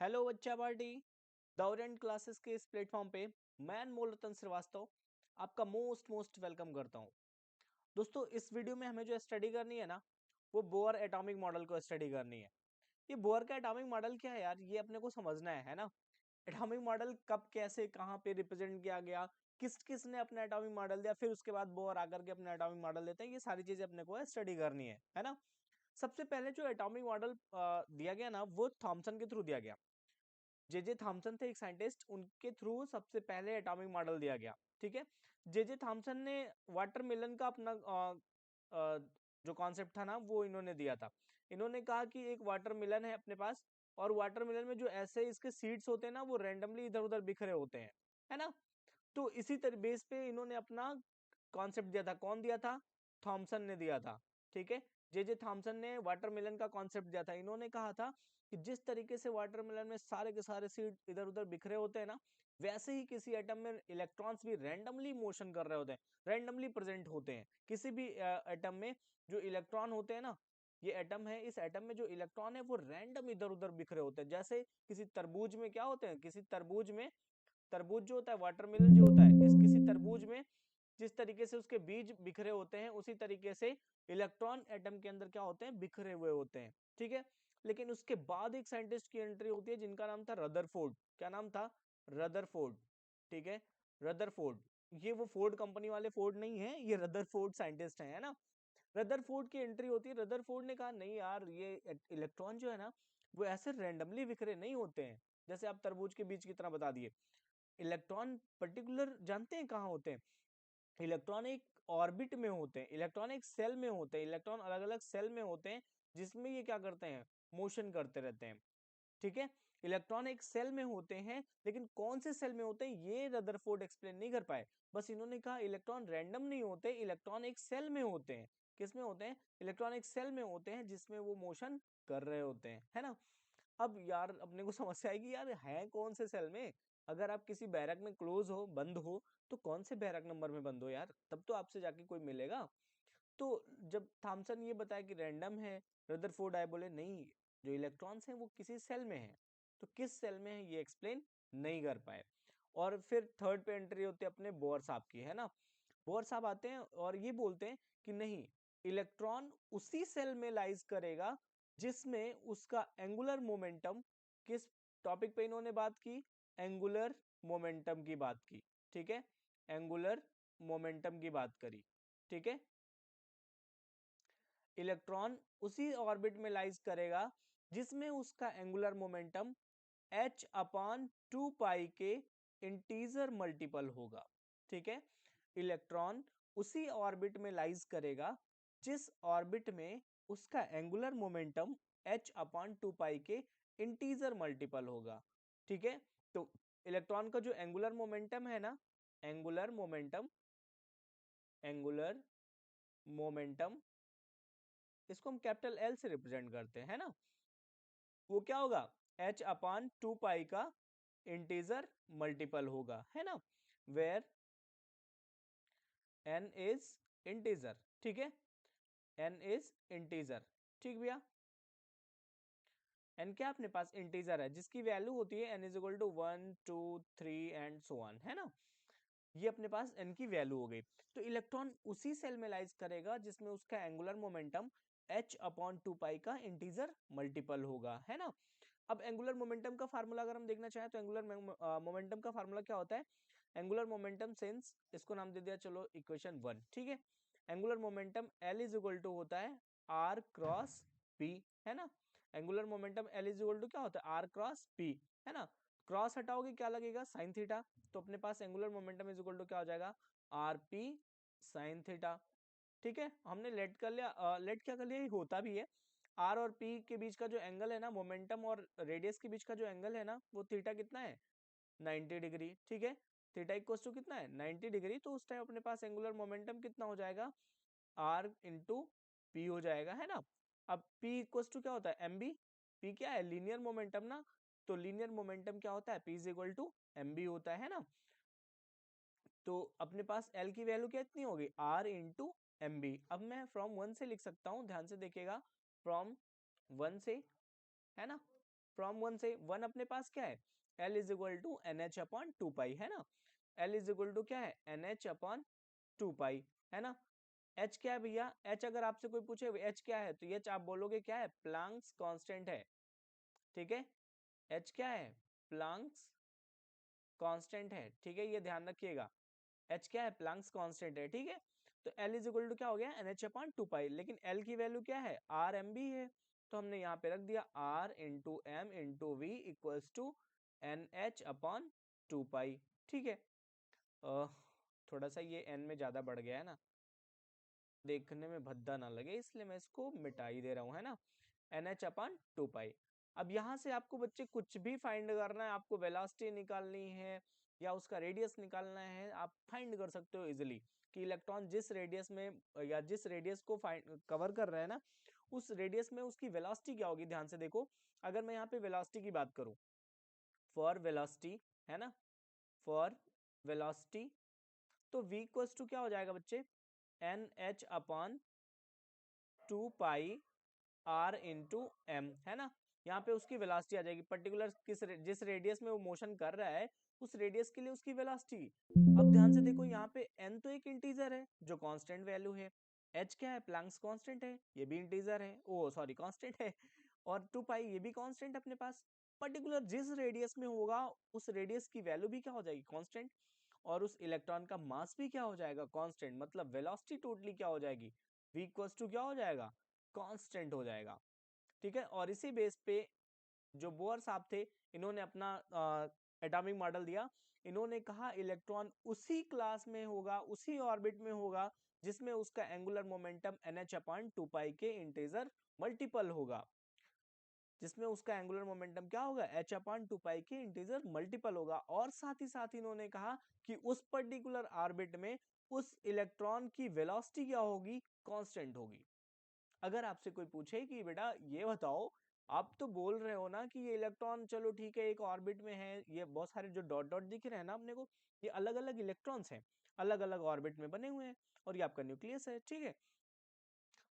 Hello बच्चा party. The Orient classes के इस प्लेटफॉर्म पे मैं अनमोल रतन श्रीवास्तव आपका मोस्ट वेलकम करता हूँ। दोस्तों, इस वीडियो में हमें जो स्टडी करनी है ना, वो बोर एटॉमिक मॉडल को स्टडी करनी है। ये बोर का एटॉमिक मॉडल क्या है यार, ये अपने को समझना है ना। एटॉमिक मॉडल कब कैसे कहाँ पे रिप्रेजेंट किया गया, किस किस ने अपना एटॉमिक मॉडल दिया, फिर उसके बाद बोर आकर के अपना एटॉमिक मॉडल देते हैं, ये सारी चीजें अपने को स्टडी करनी है ना। सबसे पहले जो एटॉमिक मॉडल दिया गया ना, वो थॉमसन के थ्रू दिया गया। जे थॉमसन थे एक साइंटिस्ट, उनके थ्रू सबसे पहले एटॉमिक मॉडल दिया गया। ठीक है। जे थॉमसन ने वाटरमेलन का अपना जो कॉन्सेप्ट था ना, वो इन्होंने दिया था। इन्होंने कहा कि एक वाटरमेलन है अपने पास, और वाटरमेलन में जो ऐसे इसके सीड्स होते हैं ना, वो रैंडमली इधर उधर बिखरे होते हैं, है ना। तो इसी तरह बेस पे इन्होंने अपना कॉन्सेप्ट दिया था। कौन दिया था? थॉमसन ने दिया था। ठीक है। जे थॉमसन ने वाटरमेलन का कॉन्सेप्ट दिया था। इन्होंने कहा था कि जिस तरीके से वाटरमेलन में सारे के सारे सीड इधर उधर बिखरे होते हैं ना, वैसे ही किसी एटम में इलेक्ट्रॉन्स भी रैंडमली मोशन कर रहे होते हैं, रैंडमली प्रेजेंट होते हैं। किसी भी एटम में जो इलेक्ट्रॉन होते हैं ना, ये एटम है, इस एटम में जो इलेक्ट्रॉन है वो रैंडम इधर उधर बिखरे होते हैं। जैसे किसी तरबूज में क्या होते हैं, किसी तरबूज में, तरबूज जो होता है, वाटरमेलन जो होता है, इस किसी तरबूज में जिस तरीके से उसके बीज बिखरे होते हैं, उसी तरीके से इलेक्ट्रॉन एटम के अंदर क्या होते हैं, बिखरे हुए होते हैं। ठीक है। लेकिन उसके बाद एक साइंटिस्ट की एंट्री होती है जिनका नाम था रदरफोर्ड। क्या नाम था? रदरफोर्ड। ठीक है। रदरफोर्ड। ये वो फोर्ड कंपनी वाले फोर्ड नहीं है, ये रदरफोर्ड साइंटिस्ट है ना। रदरफोर्ड की एंट्री होती है। रदरफोर्ड ने कहा नहीं यार, ये इलेक्ट्रॉन जो है ना, वो ऐसे रैंडमली बिखरे नहीं होते हैं जैसे आप तरबूज के बीज की तरह बता दिए। इलेक्ट्रॉन पर्टिकुलर जानते हैं कहाँ होते हैं? इलेक्ट्रॉन एक ऑर्बिट में होते हैं, इलेक्ट्रॉन एक सेल में होते हैं, इलेक्ट्रॉन अलग अलग सेल में होते हैं, जिसमें ये क्या करते हैं, मोशन करते रहते हैं। ठीक है। इलेक्ट्रॉन एक सेल में होते हैं, लेकिन कौन से सेल में होते हैं ये रदरफोर्ड एक्सप्लेन नहीं कर पाए। बस इन्होंने कहा इलेक्ट्रॉन रैंडम नहीं होते, इलेक्ट्रॉन एक सेल में होते हैं। किस में होते हैं? इलेक्ट्रॉन एक सेल में होते हैं, जिसमें वो मोशन कर रहे होते हैं, है ना। अब यार अपने को समस्या आएगी, यार है कौन से सेल में? अगर आप किसी बैरक में क्लोज हो, बंद हो, तो कौन से बैरक नंबर में बंद हो यार, तब तो आपसे जाके कोई मिलेगा। तो जब थॉमसन ये बताया कि रैंडम है, रदरफोर्ड आए बोले नहीं, जो इलेक्ट्रॉन्स हैं वो किसी सेल में है। तो किस सेल में है ये एक्सप्लेन नहीं कर पाए। और फिर थर्ड पे एंट्री होती है अपने बोर साहब की, है ना। बोर साहब आते हैं और ये बोलते हैं कि नहीं, इलेक्ट्रॉन उसी सेल में लाइज करेगा जिसमें उसका एंगुलर मोमेंटम, किस टॉपिक पे इन्होंने बात की? एंगुलर मोमेंटम की बात की। ठीक है। एंगुलर मोमेंटम की बात करी। ठीक है। इलेक्ट्रॉन उसी ऑर्बिट में लाइज करेगा जिसमें उसका एंगुलर मोमेंटम h अपॉन 2 पाई के इंटीजर मल्टीपल होगा। ठीक है। इलेक्ट्रॉन उसी ऑर्बिट में लाइज करेगा जिस ऑर्बिट में उसका एंगुलर मोमेंटम h अपॉन 2 पाई के इंटीजर मल्टीपल होगा। ठीक है। तो इलेक्ट्रॉन का जो एंगुलर मोमेंटम है ना, एंगुलर मोमेंटम, एंगुलर मोमेंटम, इसको हम कैपिटल एल से रिप्रेजेंट करते हैं, है ना। वो क्या होगा? h अपॉन 2 पाई का इंटीजर मल्टीपल होगा, है ना। Where n is integer. ठीक है। n is integer. ठीक भैया। n क्या अपने पास इंटीजर है जिसकी वैल्यू होती है n is equal to 1 2 3 and so on, है ना। ये अपने पास n की वैल्यू हो गई। तो इलेक्ट्रॉन उसी सेल में लाइज करेगा जिसमें उसका एंगुलर मोमेंटम h अपॉन 2 पाई का इंटीजर मल्टीपल होगा, है ना। अब एंगुलर मोमेंटम का फार्मूला अगर हम देखना चाहें तो एंगुलर मोमेंटम का फार्मूला क्या होता है? एंगुलर मोमेंटम सिंस, इसको नाम दे दिया चलो इक्वेशन 1। ठीक है। Angular momentum L is equal to होता है R क्रॉस P, है ना। Angular momentum L is equal to क्या होता है? R क्रॉस P, है ना। क्रॉस हटाओगे क्या लगेगा? Sine theta. तो अपने पास angular momentum is equal to क्या हो जाएगा? RP sine theta. ठीक है। हमने लेट कर लिया, लेट क्या कर लिया, ये होता भी है। आर और पी के बीच का जो एंगल है ना, मोमेंटम और रेडियस के बीच का जो एंगल है ना, वो थीटा कितना है? 90 डिग्री। ठीक है। थीटा इक्वल टू कितना है? 90 डिग्री। तो उस टाइम अपने पास एंगुलर मोमेंटम कितना हो जाएगा? आर इंटू पी हो जाएगा, है ना। अब पी इक्वल टू क्या होता है? M B. पी क्या है? लीनियर मोमेंटम ना। तो लीनियर मोमेंटम क्या होता है? P is equal to M B होता है ना। तो अपने पास L की वैल्यू कितनी होगी? R into M B. अब मैं फ्रॉम 1 से लिख सकता हूँ, ध्यान से देखिएगा, फ्रॉम 1 से, है ना। फ्रॉम 1 से 1 अपने पास क्या है, L is equal to NH upon 2 pi, है ना। L इज इक्वल टू क्या है, NH अपॉन 2 पाई, है ना। H क्या है भैया, H अगर आपसे कोई पूछे H क्या है, तो H आप बोलोगे क्या है, प्लैंक्स कांस्टेंट है, ठीक है। H क्या है, प्लैंक्स कांस्टेंट है, ठीक है, ये ध्यान रखिएगा। H क्या है, प्लैंक्स कांस्टेंट है, ठीक है। तो L इज इक्वल टू क्या हो गया, NH अपॉन 2 पाई, लेकिन L की वैल्यू क्या है, RMB है, तो हमने यहाँ पे रख दिया R into M into V equals to NH upon 2 pi, ठीक है। थोड़ा सा ये n में ज्यादा बढ़ गया है ना, देखने में भद्दा ना लगे, इसलिए मैं इसको मिटा ही दे रहा हूँ, है ना। NH अपॉन 2 पाई। अब यहाँ से आपको बच्चे कुछ भी फाइंड करना है, आपको वेलोसिटी निकालनी है या उसका रेडियस निकालना है, आप फाइंड कर सकते हो इजिली कि इलेक्ट्रॉन जिस रेडियस में या जिस रेडियस को कवर कर रहा है ना, उस रेडियस में उसकी वेलोसिटी क्या होगी। ध्यान से देखो, अगर मैं यहाँ पे वेलोसिटी की बात करूँ, फॉर वेलोसिटी, है ना, फॉर वेलोसिटी, तो v इक्वल्स टू क्या हो जाएगा बच्चे, NH अपॉन 2 पाई R इंटू एम, है ना। यहाँ पे उसकी वेलोसिटी आ जाएगी, पर्टिकुलर जिस रेडियस में वो मोशन कर रहा है उस रेडियस के लिए उसकी वेलोसिटी। अब ध्यान से देखो, यहाँ पे n तो एक इंटीजर है जो कांस्टेंट वैल्यू है, h क्या है, प्लैंक्स कांस्टेंट है, ये भी इंटीजर है, ओ सॉरी कांस्टेंट है, और 2 पाई ये भी कांस्टेंट अपने पास। पर्टिकुलर जिस रेडियस में होगा उस रेडियस की वैल्यू भी क्या हो जाएगी, कांस्टेंट, और उस इलेक्ट्रॉन का मास भी क्या हो जाएगा, कांस्टेंट, मतलब वेलोसिटी टोटली क्या हो जाएगी, v इक्वल्स टू क्या हो जाएगा, कांस्टेंट हो जाएगा, ठीक है। और इसी बेस पे जो बोर साहब थे, इन्होंने अपना एटॉमिक मॉडल दिया। इन्होंने कहा इलेक्ट्रॉन उसी क्लास में होगा, उसी ऑर्बिट में होगा जिसमें उसका एंगुलर मोमेंटम NH अपॉन 2 पाई के इंटीजर मल्टीपल होगा, जिसमें उसका एंगुलर मोमेंटम क्या होगा, H अपॉन 2 पाई के इंटीजर मल्टीपल होगा। और साथ ही साथ इन्होंने कहा कि उस पर्टिकुलर ऑर्बिट में उस इलेक्ट्रॉन की वेलोसिटी क्या होगी, कांस्टेंट होगी। अगर आपसे कोई पूछे कि बेटा ये बताओ, आप तो बोल रहे हो ना कि ये इलेक्ट्रॉन चलो ठीक है एक ऑर्बिट में है, ये बहुत सारे जो डॉट डॉट दिख रहे हैं ना अपने को, ये अलग अलग इलेक्ट्रॉन्स हैं, अलग अलग ऑर्बिट में बने हुए हैं, और ये आपका न्यूक्लियस है, ठीक है।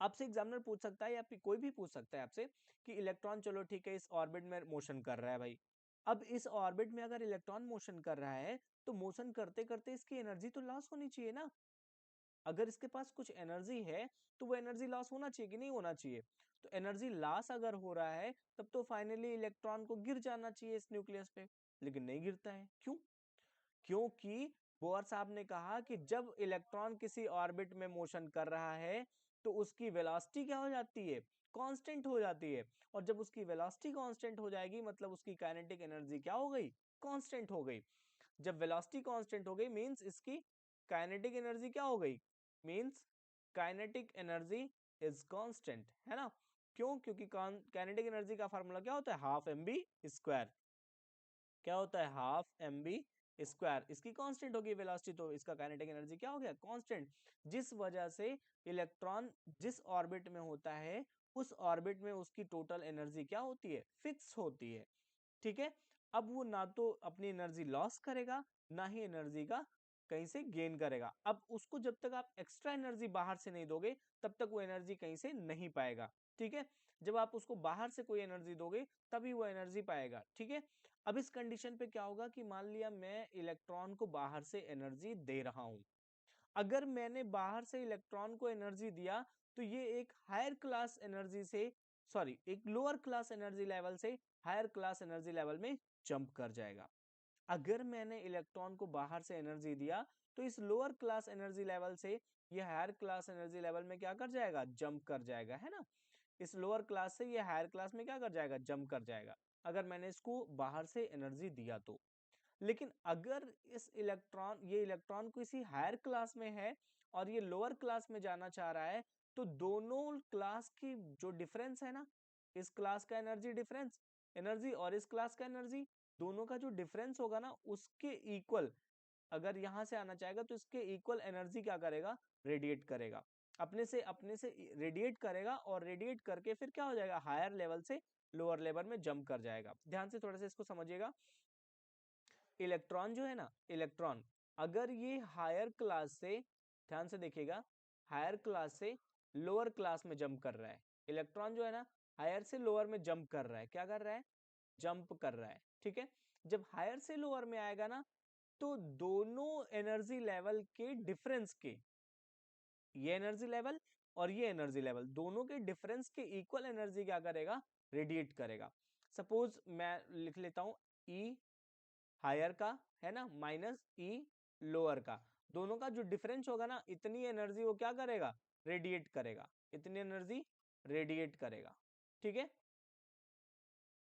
आपसे एग्जामिनर पूछ सकता है या फिर कोई भी पूछ सकता है आपसे कि इलेक्ट्रॉन चलो ठीक है इस ऑर्बिट में मोशन कर रहा है भाई, अब इस ऑर्बिट में अगर इलेक्ट्रॉन मोशन कर रहा है तो मोशन करते करते इसकी एनर्जी तो लॉस होनी चाहिए ना। अगर इसके पास कुछ एनर्जी है तो वो एनर्जी लॉस होना चाहिए कि नहीं होना चाहिए। तो एनर्जी लॉस अगर हो रहा है तब तो फाइनली इलेक्ट्रॉन को गिर जाना चाहिए इस न्यूक्लियस पे, लेकिन नहीं गिरता है, क्यों, क्योंकि बोर साहब ने कहा कि जब इलेक्ट्रॉन किसी ऑर्बिट में मोशन कर रहा है तो उसकी वेलोसिटी क्या हो जाती है, कांस्टेंट हो जाती है, और जब उसकी वेलोसिटी कांस्टेंट हो जाएगी मतलब उसकी काइनेटिक एनर्जी क्या हो गई, कांस्टेंट हो गई। जब वेलोसिटी कांस्टेंट हो गई मींस इसकी काइनेटिक एनर्जी क्या हो गई, means kinetic energy is constant, है ना। क्यों, क्योंकि काइनेटिक एनर्जी का फार्मूला क्या होता है, हाफ एम बी स्क्वायर, क्या होता है, हाफ एम बी स्क्वायर, इसकी कांस्टेंट होगी वेलोसिटी, तो इसका काइनेटिक एनर्जी क्या हो गया, कांस्टेंट, जिस वजह से इलेक्ट्रॉन जिस ऑर्बिट में होता है उस ऑर्बिट में उसकी टोटल एनर्जी क्या होती है, फिक्स होती है, ठीक है। अब वो ना तो अपनी एनर्जी लॉस करेगा ना ही एनर्जी का कहीं से गेन करेगा। अब उसको जब तक आप एक्स्ट्रा एनर्जी बाहर से नहीं दोगे तब तक वो एनर्जी कहीं से नहीं पाएगा, ठीक है। जब आप उसको बाहर से कोई एनर्जी दोगे तभी वो एनर्जी पाएगा, ठीक है। अब इस कंडीशन पे क्या होगा कि मान लिया मैं इलेक्ट्रॉन को बाहर से एनर्जी दे रहा हूं, अगर मैंने बाहर से इलेक्ट्रॉन को एनर्जी दिया तो ये एक हायर क्लास एनर्जी से सॉरी एक लोअर क्लास एनर्जी लेवल से हायर क्लास एनर्जी लेवल में जंप कर जाएगा। अगर मैंने इलेक्ट्रॉन को बाहर से एनर्जी दिया तो इस लोअर क्लास एनर्जी लेवल से ये हायर क्लास एनर्जी लेवल में क्या कर जाएगा, जंप कर जाएगा, है ना। इस लोअर क्लास से ये हायर क्लास में क्या कर जाएगा, जंप कर जाएगा, अगर मैंने इसको बाहर से एनर्जी दिया तो। लेकिन अगर इस इलेक्ट्रॉन किसी हायर क्लास में है और ये लोअर क्लास में जाना चाह रहा है, तो दोनों क्लास की जो डिफरेंस है ना, इस क्लास का एनर्जी डिफरेंस एनर्जी और इस क्लास का एनर्जी, दोनों का जो डिफरेंस होगा ना उसके इक्वल, अगर यहां से आना चाहेगा तो इसके इक्वल एनर्जी क्या करेगा, रेडिएट करेगा, अपने से रेडिएट करेगा, और रेडिएट करके फिर क्या हो जाएगा, हायर लेवल से लोअर लेवल में जंप कर जाएगा। ध्यान से थोड़ा सा इसको समझिएगा। इलेक्ट्रॉन जो है ना, इलेक्ट्रॉन अगर ये हायर क्लास से, ध्यान से देखिएगा, हायर क्लास से लोअर क्लास में जंप कर रहा है, इलेक्ट्रॉन जो है ना हायर से लोअर में जंप कर रहा है, क्या कर रहा है, जंप कर रहा है, ठीक है। जब हायर से लोअर में आएगा ना, तो दोनों एनर्जी लेवल के डिफरेंस के, ये एनर्जी लेवल और ये एनर्जी लेवल दोनों के डिफरेंस के इक्वल एनर्जी क्या करेगा, रेडिएट करेगा। सपोज मैं लिख लेता हूं ई हायर का है ना माइनस ई लोअर का, दोनों का जो डिफरेंस होगा ना, इतनी एनर्जी वो क्या करेगा, रेडिएट करेगा, इतनी एनर्जी रेडिएट करेगा, ठीक है।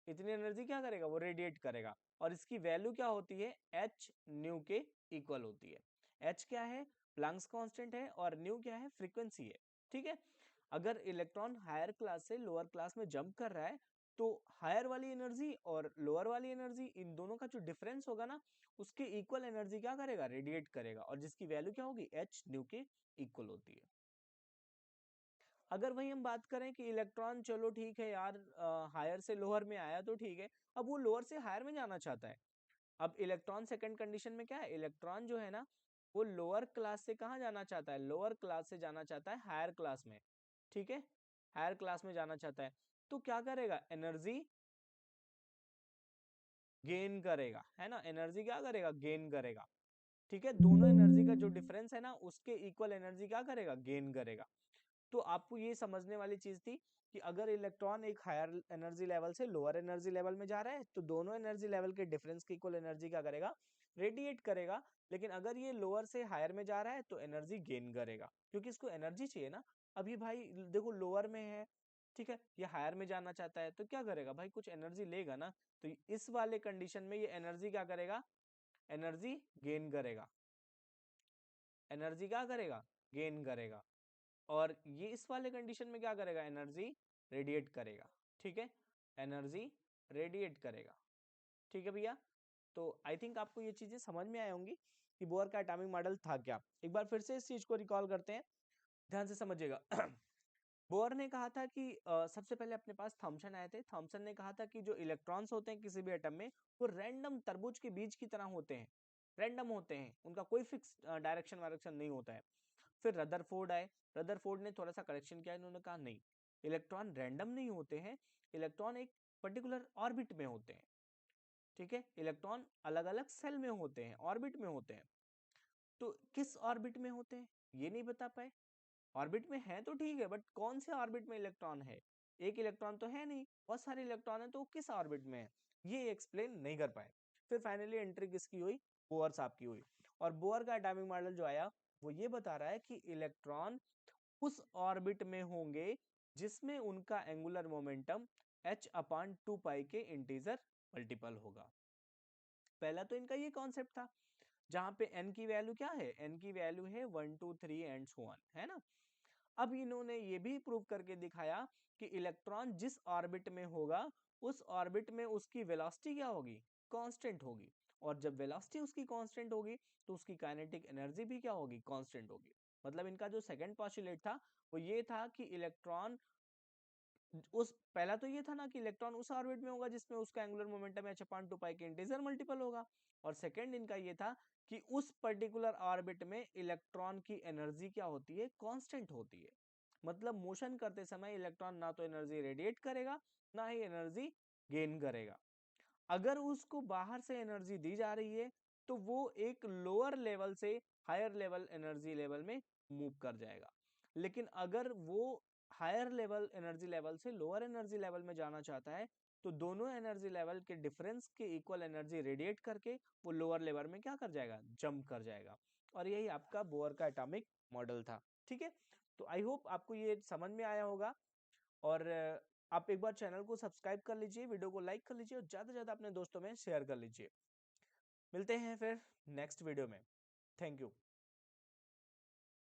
इतनी एनर्जी क्या करेगा, वो रेडिएट करेगा। और इसकी वैल्यू क्या होती है, एच न्यू के इक्वल होती है। एच क्या है, प्लैंक्स कांस्टेंट है, और न्यू क्या है, फ्रीक्वेंसी है, ठीक है। अगर इलेक्ट्रॉन हायर क्लास से लोअर क्लास में जंप कर रहा है, तो हायर वाली एनर्जी और लोअर वाली एनर्जी, इन दोनों का जो डिफरेंस होगा ना, उसके इक्वल एनर्जी क्या करेगा, रेडिएट करेगा, और जिसकी वैल्यू क्या होगी, एच न्यू के इक्वल होती है। अगर वही हम बात करें कि इलेक्ट्रॉन, चलो ठीक है यार, हायर से लोअर में आया तो ठीक है, अब वो लोअर से हायर में जाना चाहता है। अब इलेक्ट्रॉन सेकंड कंडीशन में क्या है, इलेक्ट्रॉन जो है ना, वो लोअर क्लास से कहाँ जाना चाहता है, लोअर क्लास से जाना चाहता है हायर क्लास में, ठीक है, हायर क्लास में जाना चाहता है। तो क्या करेगा, एनर्जी गेन करेगा, है ना, एनर्जी क्या करेगा, गेन करेगा, ठीक है। दोनों एनर्जी का जो डिफरेंस है ना, उसके इक्वल एनर्जी क्या करेगा, गेन करेगा। तो आपको ये समझने वाली चीज थी कि अगर इलेक्ट्रॉन एक हायर एनर्जी लेवल से लोअर एनर्जी लेवल में जा रहा है, तो दोनों एनर्जी लेवल के डिफरेंस की इक्वल एनर्जी क्या करेगा, रेडिएट करेगा। लेकिन अगर ये लोअर से हायर में जा रहा है, तो एनर्जी गेन करेगा, क्योंकि इसको एनर्जी चाहिए ना। अभी भाई देखो लोअर में है, ठीक है, ये हायर में जाना चाहता है, तो क्या करेगा भाई, कुछ एनर्जी लेगा ना। तो इस वाले कंडीशन में ये एनर्जी क्या करेगा, एनर्जी गेन करेगा, एनर्जी क्या करेगा, गेन करेगा। और ये इस वाले कंडीशन में क्या करेगा, एनर्जी रेडिएट करेगा, ठीक है, एनर्जी रेडिएट करेगा, ठीक है भैया। तो आई थिंक आपको ये चीजें समझ में आई होंगी कि बोर का एटॉमिक मॉडल था क्या। एक बार फिर से इस चीज को रिकॉल करते हैं, ध्यान से समझिएगा। बोर ने कहा था कि सबसे पहले अपने पास थॉमसन आए थे। थॉमसन ने कहा था कि जो इलेक्ट्रॉन्स होते हैं किसी भी एटम में, वो रैंडम तरबूज के बीज की तरह होते हैं, रैंडम होते हैं, उनका कोई फिक्स डायरेक्शन वायरेक्शन नहीं होता है। फिर रदरफोर्ड आए, रदरफोर्ड ने थोड़ा सा करेक्शन किया, इन्होंने कहा नहीं, इलेक्ट्रॉन रैंडम नहीं होते हैं, इलेक्ट्रॉन एक पर्टिकुलर ऑर्बिट में होते हैं, ठीक है, इलेक्ट्रॉन अलग अलग सेल में होते हैं, ऑर्बिट में होते हैं। तो किस ऑर्बिट में होते हैं ये नहीं बता पाए। ऑर्बिट में है तो ठीक है, बट कौन से ऑर्बिट में इलेक्ट्रॉन है, एक इलेक्ट्रॉन तो है नहीं, बहुत सारे इलेक्ट्रॉन है, तो किस ऑर्बिट में है, ये एक्सप्लेन नहीं कर पाए। फिर फाइनली एंट्री किसकी हुई, बोअर साहब की हुई। और बोअर का एटॉमिक मॉडल जो आया, वो ये बता रहा है कि इलेक्ट्रॉन उस ऑर्बिट में होंगे जिसमें उनका एंगुलर मोमेंटम h/2 के इंटीजर मल्टीपल होगा। पहला तो इनका ये कॉन्सेप्ट था, जहां पे n की वैल्यू क्या है, n की वैल्यू है 1 2 3 एंड सो ऑन, है ना। अब इन्होंने ये भी प्रूव करके दिखाया कि इलेक्ट्रॉन जिस ऑर्बिट में होगा, उस ऑर्बिट में उसकी वेलोसिटी क्या होगी, कांस्टेंट होगी। और जब वेलोसिटी उसकी कांस्टेंट होगी, तो उसकी काइनेटिक एनर्जी भी क्या होगी, कांस्टेंट होगी। मतलब इनका जो सेकंड पोस्टुलेट था, वो ये था कि इलेक्ट्रॉन उस, पहला तो ये था ना कि इलेक्ट्रॉन उस ऑर्बिट में होगा जिसमें उसका एंगुलर मोमेंटम h/2 के इंटीजर मल्टीपल होगा। और सेकंड इनका ये था कि उस पर्टिकुलर ऑर्बिट में इलेक्ट्रॉन की एनर्जी क्या होती है, कांस्टेंट होती है। मतलब मोशन करते समय इलेक्ट्रॉन ना तो एनर्जी रेडिएट करेगा, ना ही एनर्जी गेन करेगा। अगर उसको बाहर से एनर्जी दी जा रही है, तो वो एक लोअर लेवल से हायर लेवल एनर्जी लेवल में मूव कर जाएगा। लेकिन अगर वो हायर लेवल एनर्जी लेवल से लोअर एनर्जी लेवल में जाना चाहता है, तो दोनों एनर्जी लेवल के डिफरेंस के इक्वल एनर्जी रेडिएट करके वो लोअर लेवल में क्या कर जाएगा, जंप कर जाएगा। और यही आपका बोर का एटॉमिक मॉडल था, ठीक है। तो आई होप आपको ये समझ में आया होगा। और आप एक बार चैनल को सब्सक्राइब कर लीजिए, वीडियो को लाइक कर लीजिए, और ज्यादा से ज्यादा अपने दोस्तों में शेयर कर लीजिए। मिलते हैं फिर नेक्स्ट वीडियो में। Thank you.